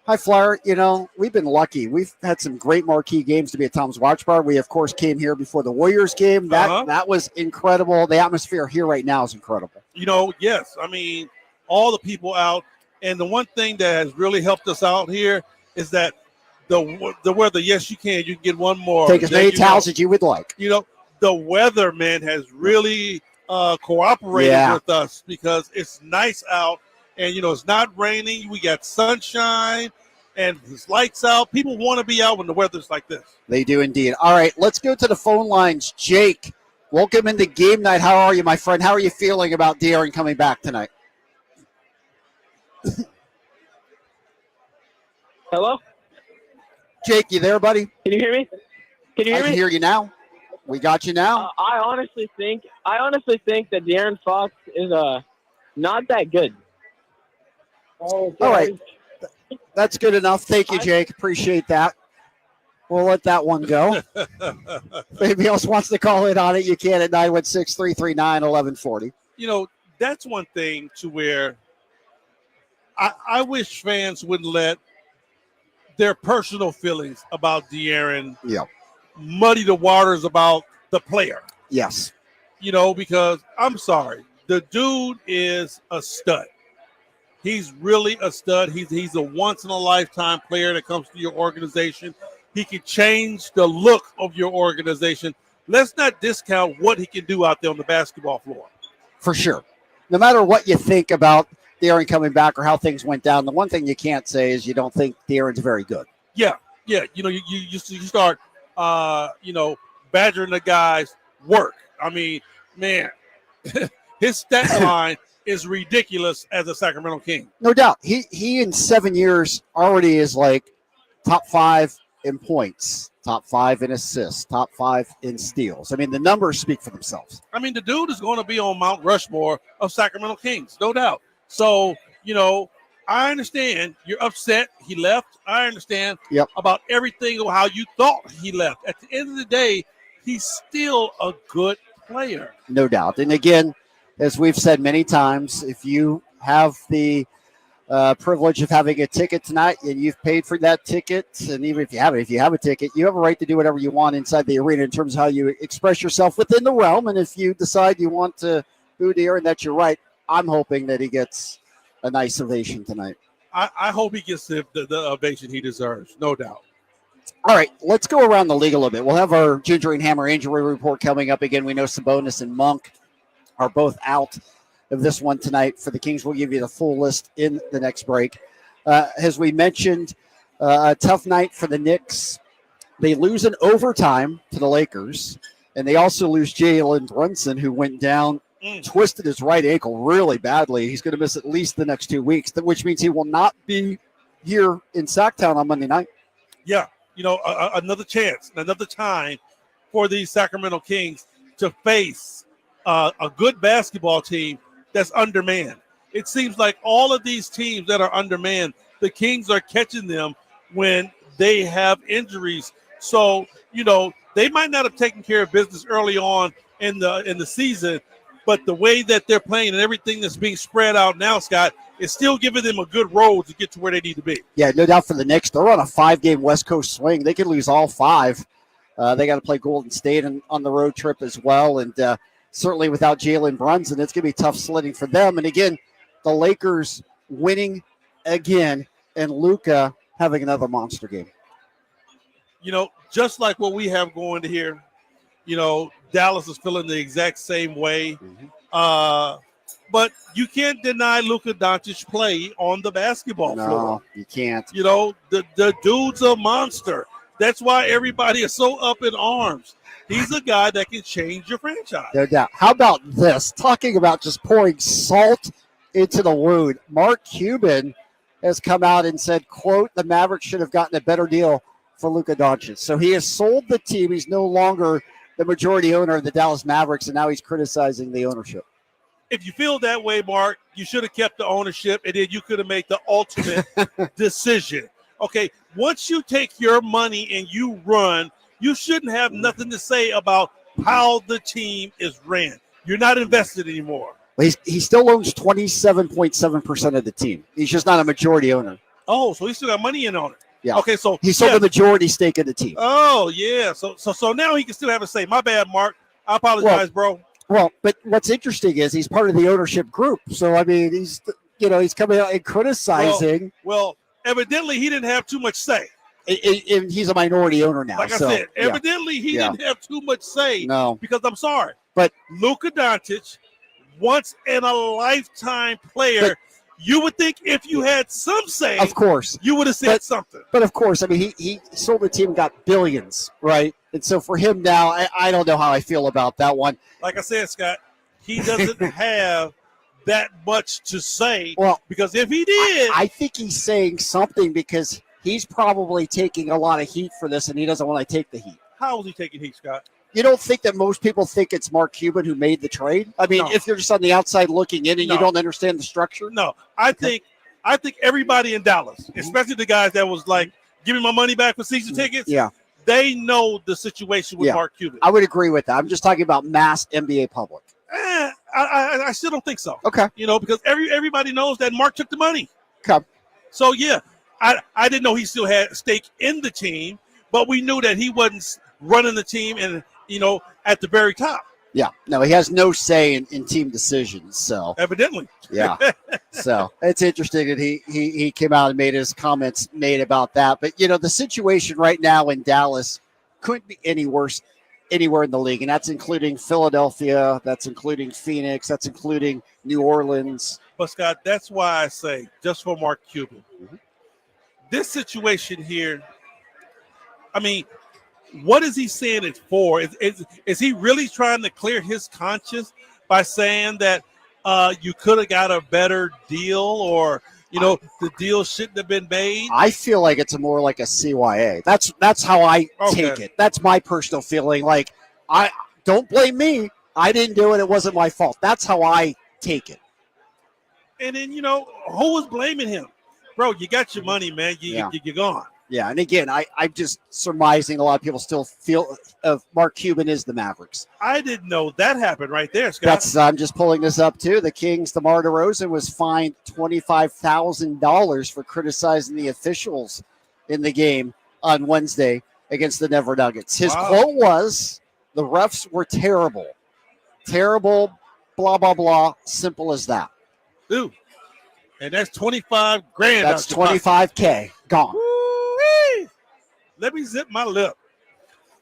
Hi, Flyer. You know, we've been lucky. We've had some great marquee games to be at Tom's Watch Bar. We, of course, came here before the Warriors game. That was incredible. The atmosphere here right now is incredible. You know, yes. I mean, all the people out. And the one thing that has really helped us out here is that the weather, yes, you can get one more. Take as many towels as you would like. You know, the weather, man, has really cooperated with us because it's nice out. And, you know, it's not raining. We got sunshine and it's lights out. People want to be out when the weather's like this. They do indeed. All right, let's go to the phone lines. Jake, welcome into game night. How are you, my friend? How are you feeling about De'Aaron coming back tonight? Hello? Jake, you there, buddy? Can you hear me? Can you hear me? I can hear you now. We got you now. I honestly think that De'Aaron Fox is not that good. All right. That's good enough. Thank you, Jake. Appreciate that. We'll let that one go. If anybody else wants to call in on it, you can at 916-339-1140. You know, that's one thing to where I wish fans wouldn't let their personal feelings about De'Aaron muddy the waters about the player. Yes. You know, because I'm sorry, the dude is a stud. He's really a stud. He's a once-in-a-lifetime player that comes to your organization. He can change the look of your organization. Let's not discount what he can do out there on the basketball floor. For sure. No matter what you think about De'Aaron coming back or how things went down, the one thing you can't say is you don't think De'Aaron's very good. Yeah. You know, you start, badgering the guy's work. I mean, man, his stat line is ridiculous as a Sacramento King. No doubt. He in 7 years already is like top 5 in points, top 5 in assists, top 5 in steals. I mean, the numbers speak for themselves. I mean, the dude is going to be on Mount Rushmore of Sacramento Kings, no doubt. So, you know, I understand you're upset he left. I understand about everything, how you thought he left. At the end of the day, he's still a good player. No doubt. And again, as we've said many times, if you have the privilege of having a ticket tonight and you've paid for that ticket, and even if you have a ticket, you have a right to do whatever you want inside the arena in terms of how you express yourself within the realm. And if you decide you want to boo De'Aaron, that's your right. I'm hoping that he gets a nice ovation tonight. I hope he gets the ovation he deserves, no doubt. All right, let's go around the league a little bit. We'll have our Ginger and Hammer injury report coming up again. We know Sabonis and Monk are both out of this one tonight for the Kings. We'll give you the full list in the next break. As we mentioned, a tough night for the Knicks. They lose in overtime to the Lakers, and they also lose Jalen Brunson, who went down, twisted his right ankle really badly. He's going to miss at least the next 2 weeks, which means he will not be here in Sacktown on Monday night. Yeah, you know, another chance, another time for these Sacramento Kings to face a good basketball team that's undermanned. It seems like all of these teams that are undermanned, the Kings are catching them when they have injuries. So, you know, they might not have taken care of business early on in the season, but the way that they're playing and everything that's being spread out now, Scott, is still giving them a good road to get to where they need to be. Yeah, no doubt for the Knicks. They're on a 5-game West Coast swing. They could lose all 5. They got to play Golden State on the road trip as well. And certainly without Jalen Brunson, it's going to be tough sledding for them. And again, the Lakers winning again and Luka having another monster game. You know, just like what we have going here, you know, Dallas is feeling the exact same way. Mm-hmm. But you can't deny Luka Doncic play on the basketball floor. No, you can't. You know, the dude's a monster. That's why everybody is so up in arms. He's a guy that can change your franchise. No doubt. How about this? Talking about just pouring salt into the wound. Mark Cuban has come out and said, quote, the Mavericks should have gotten a better deal for Luka Doncic. So he has sold the team. He's no longer the majority owner of the Dallas Mavericks, and now he's criticizing the ownership. If you feel that way, Mark, you should have kept the ownership, and then you could have made the ultimate decision. Okay, once you take your money and you run, you shouldn't have nothing to say about how the team is ran. You're not invested anymore. Well, he still owns 27.7% of the team. He's just not a majority owner. Oh, so he still got money in on it. Yeah. Okay, so he sold the majority stake of the team. Oh, yeah. So now he can still have a say. My bad, Mark. I apologize, bro. Well, but what's interesting is he's part of the ownership group. So, I mean, he's coming out and criticizing. Well, evidently he didn't have too much say. And he's a minority owner now. Like I said, evidently he didn't have too much say. No. Because I'm sorry. But Luka Doncic, once in a lifetime player, you would think if you had some say, of course, you would have said something. But of course, I mean, he sold the team, got billions, right? And so for him now, I don't know how I feel about that one. Like I said, Scott, he doesn't have that much to say. Well, because if he did, I think he's saying something because he's probably taking a lot of heat for this, and he doesn't want to take the heat. How is he taking heat, Scott? You don't think that most people think it's Mark Cuban who made the trade? I mean, if you're just on the outside looking in and you don't understand the structure? No, I think everybody in Dallas, especially the guys that was like, give me my money back for season tickets. Yeah. They know the situation with Mark Cuban. I would agree with that. I'm just talking about mass NBA public. I still don't think so. Okay. You know, because everybody knows that Mark took the money. Okay. So, yeah, I didn't know he still had a stake in the team, but we knew that he wasn't running the team and, at the very top. Yeah. No, he has no say in team decisions. So evidently. Yeah. So it's interesting that he came out and made his comments made about that. But, the situation right now in Dallas couldn't be any worse anywhere in the league. And that's including Philadelphia. That's including Phoenix. That's including New Orleans. But, Scott, that's why I say, just for Mark Cuban, this situation here, I mean, what is he saying it for? Is he really trying to clear his conscience by saying that you could have got a better deal or, the deal shouldn't have been made? I feel like it's more like a CYA. That's how I take it. That's my personal feeling. Like, I don't blame me. I didn't do it. It wasn't my fault. That's how I take it. And then, who was blaming him? Bro, you got your money, man. You're gone. Yeah, and again, I'm just surmising a lot of people still feel Mark Cuban is the Mavericks. I didn't know that happened right there, Scott. I'm just pulling this up, too. The Kings, DeMar DeRozan was fined $25,000 for criticizing the officials in the game on Wednesday against the Denver Nuggets. His quote was, the refs were terrible. Terrible, blah, blah, blah. Simple as that. Ooh. And that's $25,000. That's $25K. Gone. Woo-wee. Let me zip my lip.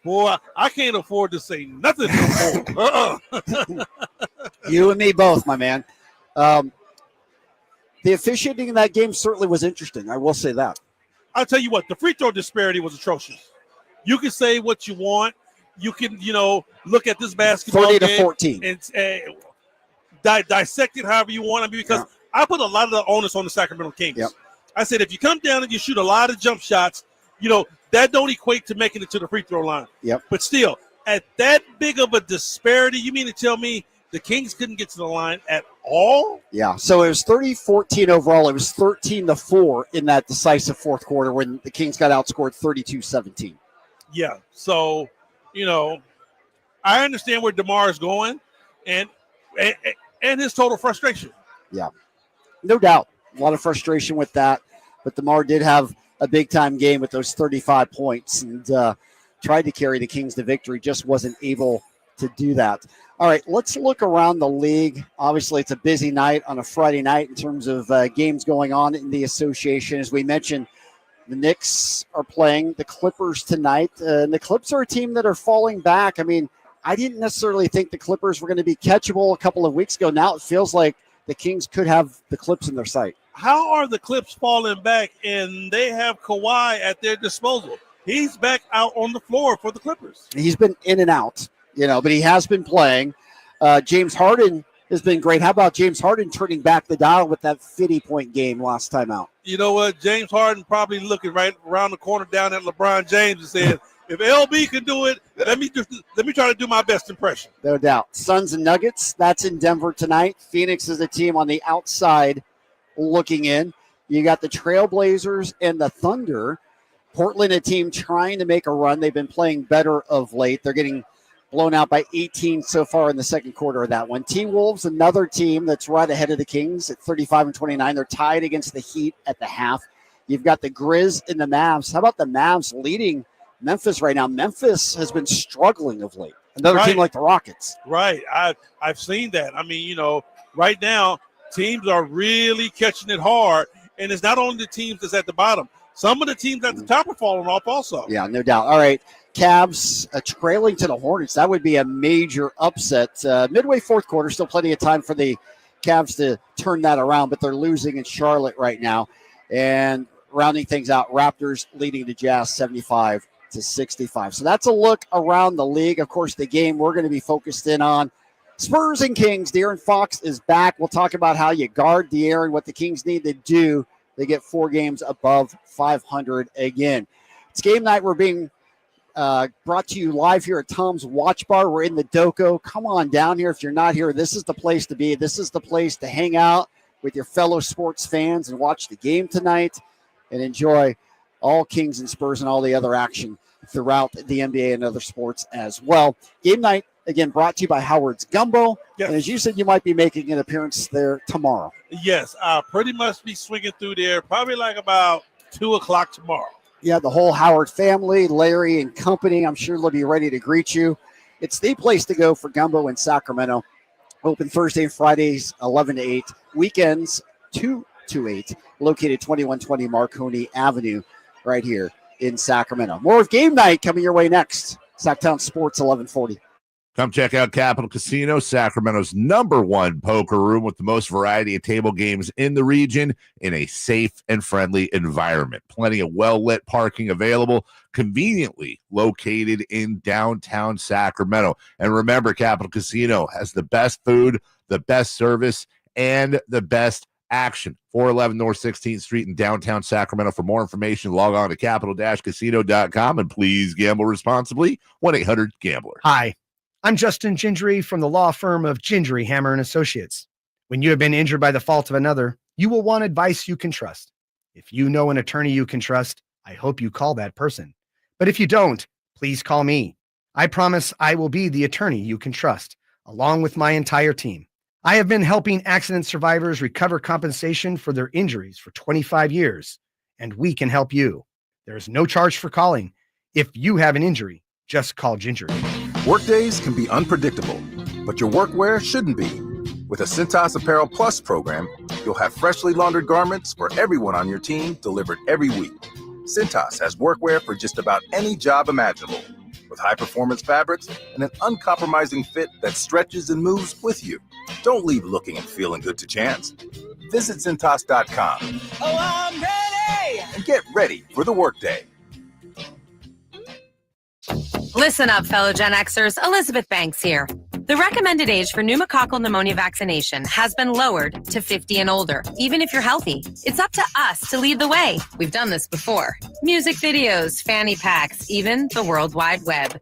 Boy, I can't afford to say nothing no more. You and me both, my man. The officiating in that game certainly was interesting. I will say that. I'll tell you what, the free throw disparity was atrocious. You can say what you want. You can, look at this basketball 30 to game 14. and dissect it however you want. I mean, because I put a lot of the onus on the Sacramento Kings. Yep. I said, if you come down and you shoot a lot of jump shots, that don't equate to making it to the free throw line. Yep. But still, at that big of a disparity, you mean to tell me the Kings couldn't get to the line at all? Yeah. So it was 30-14 overall. It was 13-4 in that decisive fourth quarter when the Kings got outscored 32-17. Yeah. So, I understand where DeMar is going and his total frustration. Yeah. No doubt. A lot of frustration with that. But DeMar did have a big-time game with those 35 points and tried to carry the Kings to victory, just wasn't able to do that. All right, let's look around the league. Obviously, it's a busy night on a Friday night in terms of games going on in the association. As we mentioned, the Knicks are playing the Clippers tonight. And the Clips are a team that are falling back. I mean, I didn't necessarily think the Clippers were going to be catchable a couple of weeks ago. Now it feels like the Kings could have the Clips in their sight. How are the Clips falling back and they have Kawhi at their disposal? He's back out on the floor for the Clippers. He's been in and out, but he has been playing. James Harden has been great. How about James Harden turning back the dial with that 50-point game last time out? You know what? James Harden probably looking right around the corner down at LeBron James and saying, if LB can do it, let me try to do my best impression. No doubt. Suns and Nuggets, that's in Denver tonight. Phoenix is a team on the outside looking in. You got the Trailblazers and the Thunder. Portland, a team trying to make a run. They've been playing better of late. They're getting blown out by 18 so far in the second quarter of that one. T-Wolves, another team that's right ahead of the Kings at 35-29. They're tied against the Heat at the half. You've got the Grizz and the Mavs. How about the Mavs leading Memphis right now? Memphis has been struggling of late. Another team like the Rockets. Right. I've seen that. I mean, right now, teams are really catching it hard, and it's not only the teams that's at the bottom. Some of the teams at the top are falling off also. Yeah, no doubt. All right, Cavs trailing to the Hornets. That would be a major upset. Midway fourth quarter, still plenty of time for the Cavs to turn that around, but they're losing in Charlotte right now. And rounding things out, Raptors leading the Jazz 75-65. So that's a look around the league. Of course, the game we're going to be focused in on, Spurs and Kings. De'Aaron Fox is back. We'll talk about how you guard De'Aaron, what the Kings need to do. They get 4 games above 500 again. It's game night. We're being brought to you live here at Tom's Watch Bar. We're in the Doco. Come on down here. If you're not here, this is the place to be. This is the place to hang out with your fellow sports fans and watch the game tonight and enjoy all Kings and Spurs and all the other action throughout the NBA and other sports as well. Game night, again, brought to you by Howard's Gumbo. Yes. And as you said, you might be making an appearance there tomorrow. Yes, I'll pretty much be swinging through there probably like about 2 o'clock tomorrow. Yeah, the whole Howard family, Larry and company, I'm sure they'll be ready to greet you. It's the place to go for Gumbo in Sacramento. Open Thursday and Fridays, 11 to 8. Weekends, 2 to 8. Located 2120 Marconi Avenue right here in Sacramento. More of Game Night coming your way next. Sacktown Sports 1140. Come check out Capital Casino, Sacramento's #1 poker room with the most variety of table games in the region in a safe and friendly environment. Plenty of well-lit parking available, conveniently located in downtown Sacramento. And remember, Capital Casino has the best food, the best service, and the best action. 411 North 16th Street in downtown Sacramento. For more information, log on to capital-casino.com and please gamble responsibly. 1-800-GAMBLER. Hi. I'm Justin Gingery from the law firm of Gingery, Hammer & Associates. When you have been injured by the fault of another, you will want advice you can trust. If you know an attorney you can trust, I hope you call that person. But if you don't, please call me. I promise I will be the attorney you can trust, along with my entire team. I have been helping accident survivors recover compensation for their injuries for 25 years, and we can help you. There is no charge for calling. If you have an injury, just call Gingery. Workdays can be unpredictable, but your workwear shouldn't be. With a Cintas Apparel Plus program, you'll have freshly laundered garments for everyone on your team delivered every week. Cintas has workwear for just about any job imaginable, with high-performance fabrics and an uncompromising fit that stretches and moves with you. Don't leave looking and feeling good to chance. Visit Cintas.com. Oh, I'm ready! And get ready for the workday. Listen up, fellow Gen Xers. Elizabeth Banks here. The recommended age for pneumococcal pneumonia vaccination has been lowered to 50 and older, even if you're healthy. It's up to us to lead the way. We've done this before. Music videos, fanny packs, even the World Wide Web.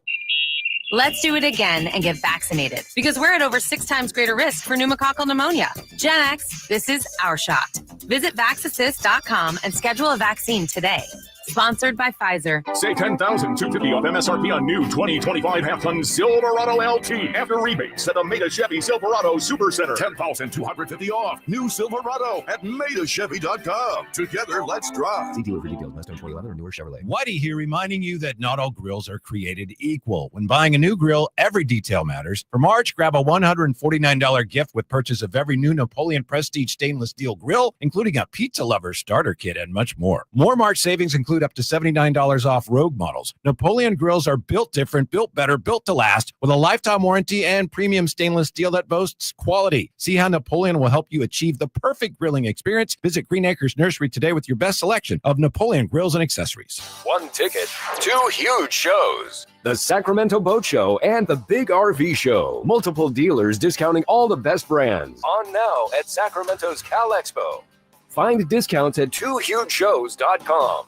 Let's do it again and get vaccinated, because we're at over 6 times greater risk for pneumococcal pneumonia. Gen X, this is our shot. Visit VaxAssist.com and schedule a vaccine today. Sponsored by Pfizer. Save $10,250 off MSRP on new 2025 half-ton Silverado LT after rebates at the Meta Chevy Silverado Super Center. $10,250 off. New Silverado at MetaChevy.com. Together, let's drive. See dealer for details. Mustang 2011 or newer Chevrolet. Whitey here reminding you that not all grills are created equal. When buying a new grill, every detail matters. For March, grab a $149 gift with purchase of every new Napoleon Prestige stainless steel grill, including a pizza lover starter kit and much more. More March savings include include up to $79 off Rogue models. Napoleon grills are built different, built better, built to last, with a lifetime warranty and premium stainless steel that boasts quality. See how Napoleon will help you achieve the perfect grilling experience. Visit Green Acres Nursery today with your best selection of Napoleon grills and accessories. One ticket, two huge shows. The Sacramento Boat Show and the Big RV Show. Multiple dealers discounting all the best brands. On now at Sacramento's Cal Expo. Find discounts at twohugeshows.com.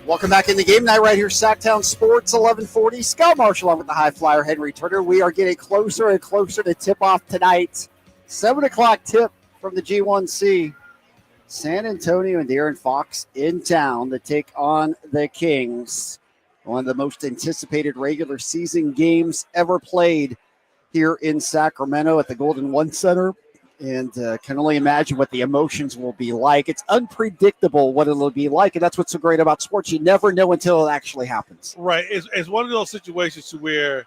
Welcome back in the game night right here, Sacktown Sports 1140. Scott Marsh along with the high flyer Henry Turner. We are getting closer and closer to tip off tonight. 7 o'clock tip from the G1C. San Antonio and De'Aaron Fox in town to take on the Kings. One of the most anticipated regular season games ever played here in Sacramento at the Golden One Center. And can only imagine what the emotions will be like. It's unpredictable what it'll be like, and that's what's so great about sports. You never know until it actually happens. Right. It's one of those situations where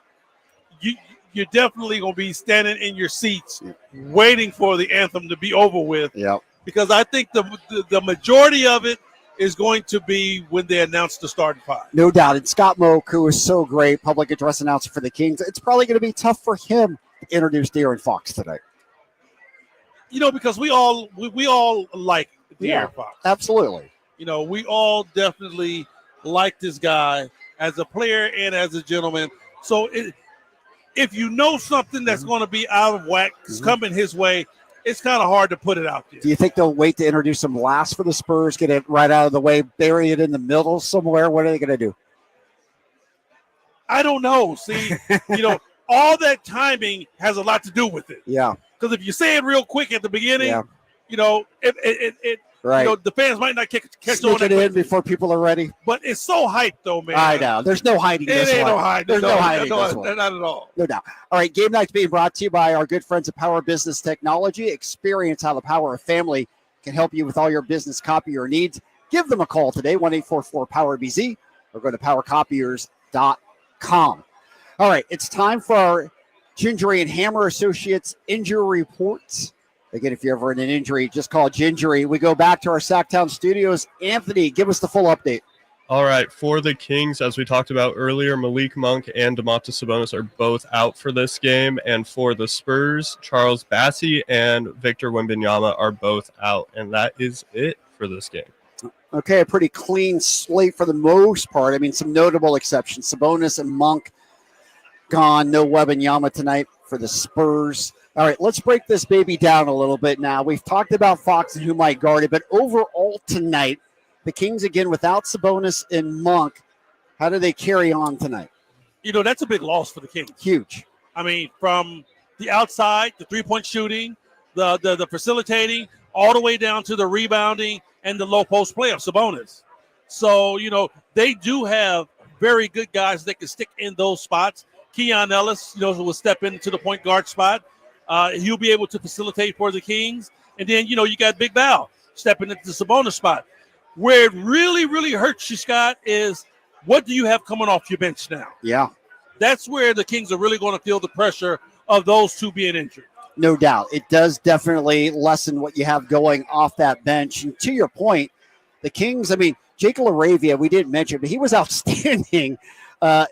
you're definitely going to be standing in your seats waiting for the anthem to be over with. Yeah. Because I think the majority of it is going to be when they announce the starting five. No doubt. And Scott Moak, who is so great, public address announcer for the Kings, it's probably going to be tough for him to introduce De'Aaron Fox tonight. Because we all like De'Aaron Fox. Absolutely. We all definitely like this guy as a player and as a gentleman. So if you know something that's going to be out of whack coming his way, it's kind of hard to put it out there. Do you think they'll wait to introduce him last for the Spurs, get it right out of the way, bury it in the middle somewhere? What are they going to do? I don't know. See, all that timing has a lot to do with it. Yeah. Because if you say it real quick at the beginning, right. The fans might not catch Sneak on it in before people are ready. But it's so hyped, though, man. I know. There's no hiding this It ain't one. no hiding. There's no hiding this one. Not at all. No doubt. All right, game night's being brought to you by our good friends at Power Business Technology. Experience how the power of family can help you with all your business copier needs. Give them a call today, 1-844-POWER-BZ, or go to powercopiers.com. All right, it's time for our Gingery and Hammer Associates injury reports. Again, if you're ever in an injury, just call Gingery. We go back to our Sacktown studios. Anthony, give us the full update. All right, for the Kings, as we talked about earlier, Malik Monk and Domantas Sabonis are both out for this game. And for the Spurs, Charles Bassey and Victor Wembanyama are both out. And that is it for this game. Okay, a pretty clean slate for the most part. I mean, some notable exceptions. Sabonis and Monk gone. No Wembanyama tonight for the Spurs. All right, let's break this baby down a little bit now. We've talked about Fox and who might guard it, but overall tonight, the Kings again without Sabonis and Monk. How do they carry on tonight? That's a big loss for the Kings. Huge. I mean, from the outside, the three-point shooting, the facilitating, all the way down to the rebounding and the low post play of Sabonis. So, they do have very good guys that can stick in those spots. Keon Ellis, will step into the point guard spot. He'll be able to facilitate for the Kings. And then, you got Big Val stepping into the Sabonis spot. Where it really, really hurts you, Scott, is what do you have coming off your bench now? Yeah. That's where the Kings are really going to feel the pressure of those two being injured. No doubt. It does definitely lessen what you have going off that bench. And to your point, the Kings, Jake LaRavia, we didn't mention, but he was outstanding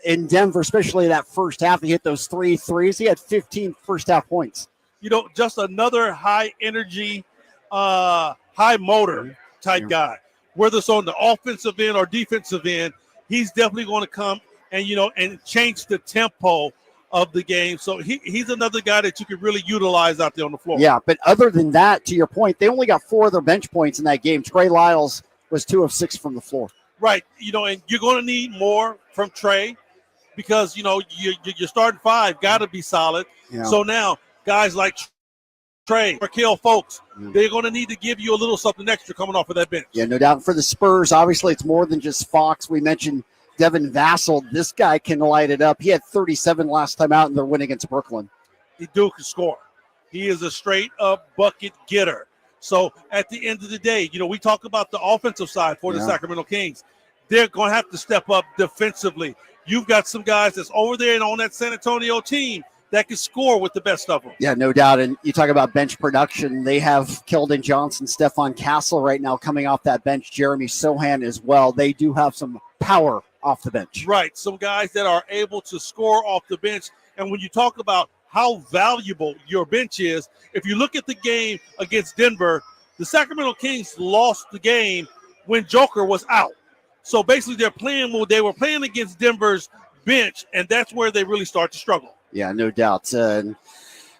in Denver, especially that first half. He hit those 3 threes. He had 15 first half points. Just another high energy, high motor type guy. Whether it's on the offensive end or defensive end, he's definitely going to come and, and change the tempo of the game. So he's another guy that you can really utilize out there on the floor. Yeah, but other than that, to your point, they only got 4 other bench points in that game. Trey Lyles was 2 of 6 from the floor. Right. And you're going to need more from Trey because, your starting 5 got to be solid. Yeah. So now guys like Trey, Markelle Fultz, they're going to need to give you a little something extra coming off of that bench. Yeah, no doubt. For the Spurs, obviously it's more than just Fox. We mentioned Devin Vassell. This guy can light it up. He had 37 last time out in their win against Brooklyn. The dude can score. He is a straight-up bucket getter. So at the end of the day, we talk about the offensive side for the Sacramento Kings. They're going to have to step up defensively. You've got some guys that's over there and on that San Antonio team that can score with the best of them. Yeah, no doubt. And you talk about bench production. They have Keldon Johnson, Stephon Castle right now coming off that bench, Jeremy Sohan as well. They do have some power off the bench. Right, some guys that are able to score off the bench. And when you talk about how valuable your bench is, if you look at the game against Denver, the Sacramento Kings lost the game when Joker was out. So basically they were playing against Denver's bench, and that's where they really start to struggle. Yeah, no doubt. And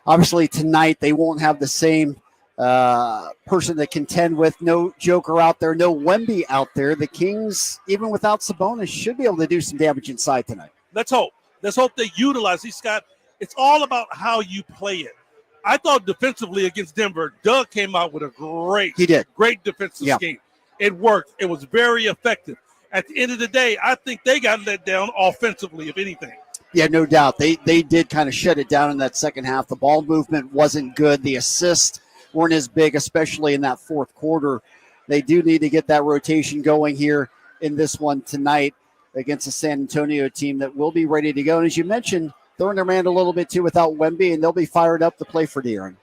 obviously tonight they won't have the same person to contend with. No Joker out there, no Wemby out there. The Kings, even without Sabonis, should be able to do some damage inside tonight. Let's hope. Let's hope they utilize these, Scott. It's all about how you play it. I thought defensively against Denver, Doug came out with a great defensive scheme. It worked. It was very effective. At the end of the day, I think they got let down offensively, if anything. Yeah, no doubt. They did kind of shut it down in that second half. The ball movement wasn't good. The assists weren't as big, especially in that fourth quarter. They do need to get that rotation going here in this one tonight against the San Antonio team that will be ready to go. And as you mentioned, throwing their man a little bit too without Wemby, and they'll be fired up to play for De'Aaron.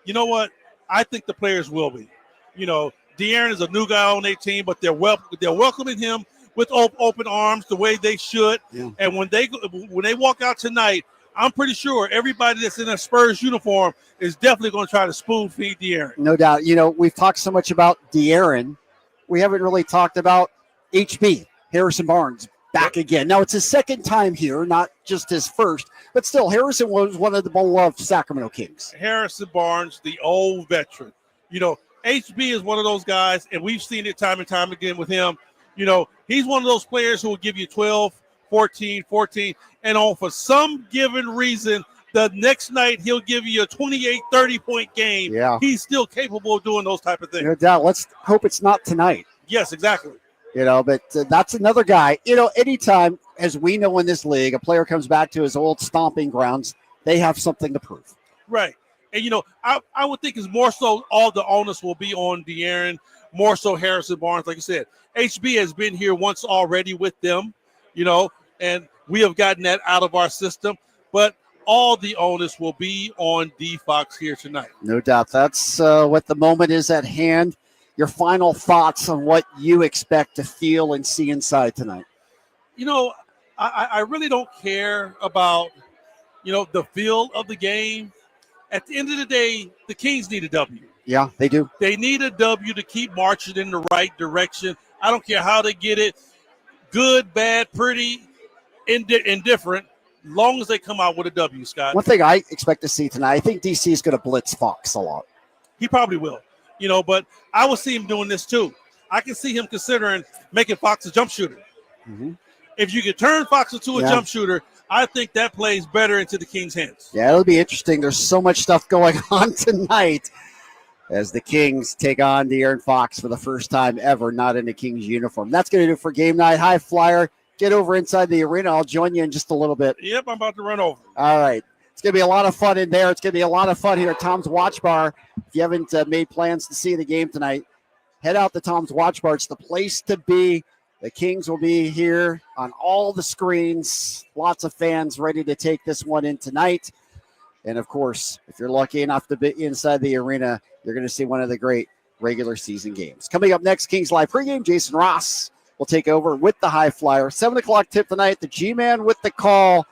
You know what? I think the players will be. You know, De'Aaron is a new guy on their team, but they're welcoming him with open arms the way they should. Yeah. And when they walk out tonight, I'm pretty sure everybody that's in a Spurs uniform is definitely going to try to spoon feed De'Aaron. No doubt. You know, we've talked so much about De'Aaron. We haven't really talked about HB, Harrison Barnes, back again. Now, it's his second time here, not just his first, but still, Harrison was one of the beloved Sacramento Kings. Harrison Barnes, the old veteran. You know, HB is one of those guys, and we've seen it time and time again with him. You know, he's one of those players who will give you 12, 14, and on for some given reason, the next night he'll give you a 28, 30-point game. Yeah. He's still capable of doing those type of things. No doubt. Let's hope it's not tonight. Yes, exactly. You know, but that's another guy. You know, anytime, as we know in this league, a player comes back to his old stomping grounds, they have something to prove. Right. And, you know, I would think it's more so all the onus will be on De'Aaron, more so Harrison Barnes. Like you said, HB has been here once already with them, you know, and we have gotten that out of our system. But all the onus will be on D Fox here tonight. No doubt. That's what the moment is at hand. Your final thoughts on what you expect to feel and see inside tonight? You know, I really don't care about, you know, the feel of the game. At the end of the day, the Kings need a W. Yeah, they do. They need a W to keep marching in the right direction. I don't care how they get it, good, bad, pretty, indifferent, long as they come out with a W, Scott. One thing I expect to see tonight, I think DC is going to blitz Fox a lot. He probably will, you know, but I will see him doing this too. I can see him considering making Fox a jump shooter. Mm-hmm. If you could turn Fox into a jump shooter, I think that plays better into the Kings' hands. Yeah, it'll be interesting. There's so much stuff going on tonight as the Kings take on De'Aaron Fox for the first time ever, not in a Kings uniform. That's going to do it for game night. High Flyer, get over inside the arena. I'll join you in just a little bit. Yep, I'm about to run over. All right. It's going to be a lot of fun in there. It's going to be a lot of fun here at Tom's Watch Bar. If you haven't made plans to see the game tonight, head out to Tom's Watch Bar. It's the place to be. The Kings will be here on all the screens. Lots of fans ready to take this one in tonight. And, of course, if you're lucky enough to be inside the arena, you're going to see one of the great regular season games. Coming up next, Kings Live pregame, Jason Ross will take over with the High Flyer. 7 o'clock tip tonight, the G-Man with the call.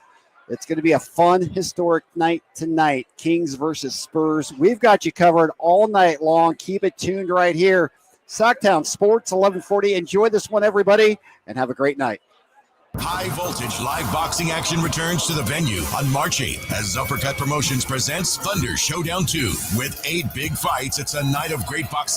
It's going to be a fun, historic night tonight. Kings versus Spurs. We've got you covered all night long. Keep it tuned right here. Sacktown Sports 1140. Enjoy this one, everybody, and have a great night. High voltage live boxing action returns to the venue on March 8th as Uppercut Promotions presents Thunder Showdown 2. With 8 big fights, it's a night of great boxing.